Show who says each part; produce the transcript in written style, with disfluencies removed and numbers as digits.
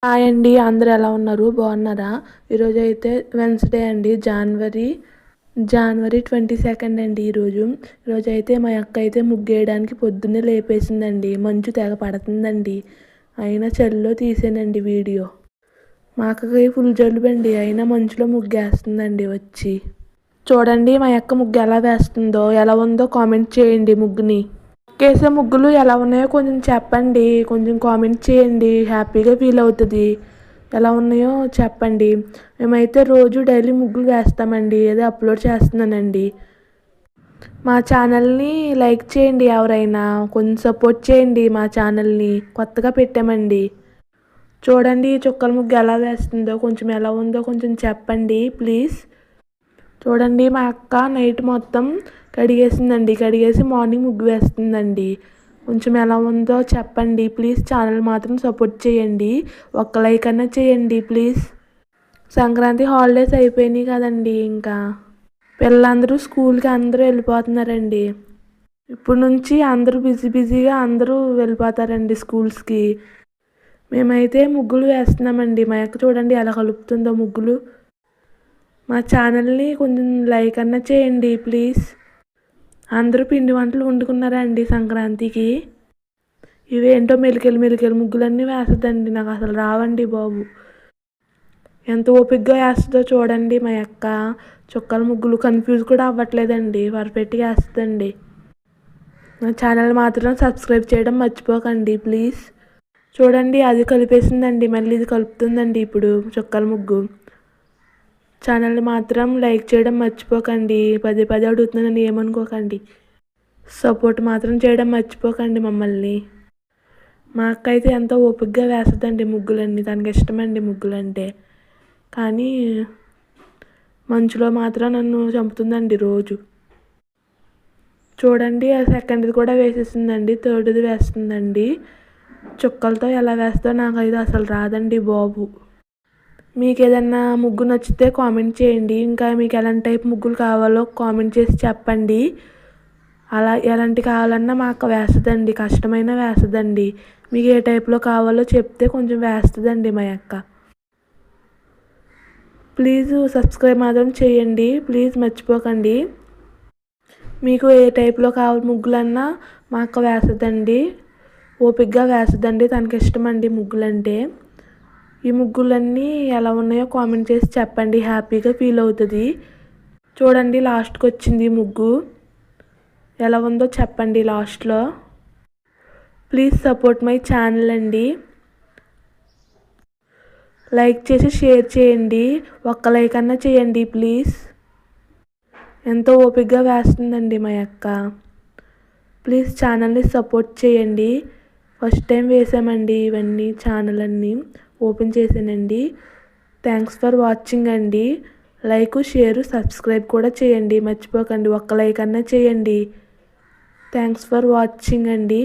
Speaker 1: Hi అండి, అందరూ ఎలా ఉన్నారు? బాగున్నారా? ఈరోజు అయితే వెన్స్డే అండి, జనవరి 22 అండి. ఈరోజు అయితే మా అక్క అయితే ముగ్గేయడానికి పొద్దున్నే లేపేసిందండి. మంచు తెగ పడుతుందండి, అయినా చలిలో తీసానండి వీడియో. మా అక్కకి ఫుల్ జలుబండి, అయినా మంచులో ముగ్గేస్తుందండి వచ్చి. చూడండి మా అక్క ముగ్గు ఎలా వేస్తుందో, ఎలా ఉందో కామెంట్ చేయండి. ముగ్గుని కేసే ముగ్గులు ఎలా ఉన్నాయో కొంచెం చెప్పండి, కొంచెం కామెంట్ చేయండి, హ్యాపీగా ఫీల్ అవుతుంది. ఎలా ఉన్నాయో చెప్పండి. మేమైతే రోజు డైలీ ముగ్గులు వేస్తామండి, ఏదో అప్లోడ్ చేస్తున్నానండి. మా ఛానల్ని లైక్ చేయండి, ఎవరైనా కొంచెం సపోర్ట్ చేయండి. మా ఛానల్ని కొత్తగా పెట్టామండి. చూడండి చుక్కల ముగ్గు ఎలా వేస్తుందో, కొంచెం ఎలా ఉందో కొంచెం చెప్పండి ప్లీజ్. చూడండి మా అక్క నైట్ మొత్తం కడిగేసి మార్నింగ్ ముగ్గు వేస్తుందండి. కొంచెం ఎలా ఉందో చెప్పండి ప్లీజ్. ఛానల్ మాత్రం సపోర్ట్ చేయండి, ఒక్క లైక్ అన్నా చేయండి ప్లీజ్. సంక్రాంతి హాలిడేస్ అయిపోయినాయి కదండి, ఇంకా పిల్లలందరూ స్కూల్కి అందరూ వెళ్ళిపోతున్నారండి. ఇప్పుడు నుంచి అందరూ బిజీగా అందరూ వెళ్ళిపోతారండి స్కూల్స్కి. మేమైతే ముగ్గులు వేస్తున్నామండి. మా అక్క చూడండి ఎలా కలుపుతుందో ముగ్గులు. మా ఛానల్ని కొంచెం లైక్ అన్నా చేయండి ప్లీజ్. అందరూ పిండి వంటలు వండుకున్నారా అండి సంక్రాంతికి? ఇవేంటో మెలికలు ముగ్గులన్నీ వేస్తుందండి, నాకు అసలు రావండి బాబు. ఎంత ఓపికగా వేస్తుందో చూడండి మా అక్క. చుక్కల ముగ్గులు కన్ఫ్యూజ్ కూడా అవ్వట్లేదండి, పర్ఫెక్ట్గా వేస్తుందండి. నా ఛానల్ మాత్రం సబ్స్క్రైబ్ చేయడం మర్చిపోకండి ప్లీజ్. చూడండి అది కలిపేసిందండి, మళ్ళీ ఇది కలుపుతుందండి ఇప్పుడు చుక్కల ముగ్గు. ఛానల్ని మాత్రం లైక్ చేయడం మర్చిపోకండి, పదే అడుగుతున్నానని ఏమనుకోకండి. సపోర్ట్ మాత్రం చేయడం మర్చిపోకండి మమ్మల్ని. మా అక్క అయితే ఎంతో ఓపికగా వేస్తుందండి ముగ్గులన్నీ, తనకి ఇష్టమండి ముగ్గులంటే. కానీ మంచులో మాత్రం నన్ను చంపుతుందండి రోజు. చూడండి సెకండ్ది కూడా వేసేసిందండి, థర్డ్ది వేస్తుందండి. చుక్కలతో ఎలా వేస్తో నాకైతే అసలు రాదండి బాబు. మీకు ఏదన్నా ముగ్గు నచ్చితే కామెంట్ చేయండి. ఇంకా మీకు ఎలాంటి టైప్ ముగ్గులు కావాలో కామెంట్ చేసి చెప్పండి. అలా ఎలాంటి కావాలన్నా మా అక్క వేస్తుందండి, కష్టమైన వేస్తుందండి. మీకు ఏ టైప్లో కావాలో చెప్తే కొంచెం వేస్తుందండి మా అక్క. ప్లీజ్ సబ్స్క్రైబ్ మాత్రం చేయండి ప్లీజ్, మర్చిపోకండి. మీకు ఏ టైప్లో కావాలి ముగ్గులన్నా మా అక్క వేస్తుందండి, ఓపికగా వేస్తుందండి, తనకి ఇష్టమండి ముగ్గులంటే. ఈ ముగ్గులన్నీ ఎలా ఉన్నాయో కామెంట్ చేసి చెప్పండి, హ్యాపీగా ఫీల్ అవుతుంది. చూడండి లాస్ట్కి వచ్చింది ముగ్గు, ఎలా ఉందో చెప్పండి లాస్ట్లో. ప్లీజ్ సపోర్ట్ మై ఛానల్ అండి. లైక్ చేసి షేర్ చేయండి, ఒక్క లైక్ అన్నా చేయండి ప్లీజ్. ఎంతో ఓపికగా వేస్తుందండి మా అక్క. ప్లీజ్ ఛానల్ని సపోర్ట్ చేయండి. ఫస్ట్ టైం వేసామండి ఇవన్నీ, ఛానల్ అన్నీ ఓపెన్ చేసానండి. థ్యాంక్స్ ఫర్ వాచింగ్ అండి. లైక్ షేర్ సబ్స్క్రైబ్ కూడా చేయండి మర్చిపోకండి, ఒక్క లైక్ అన్నా చేయండి. థ్యాంక్స్ ఫర్ వాచింగ్ అండి.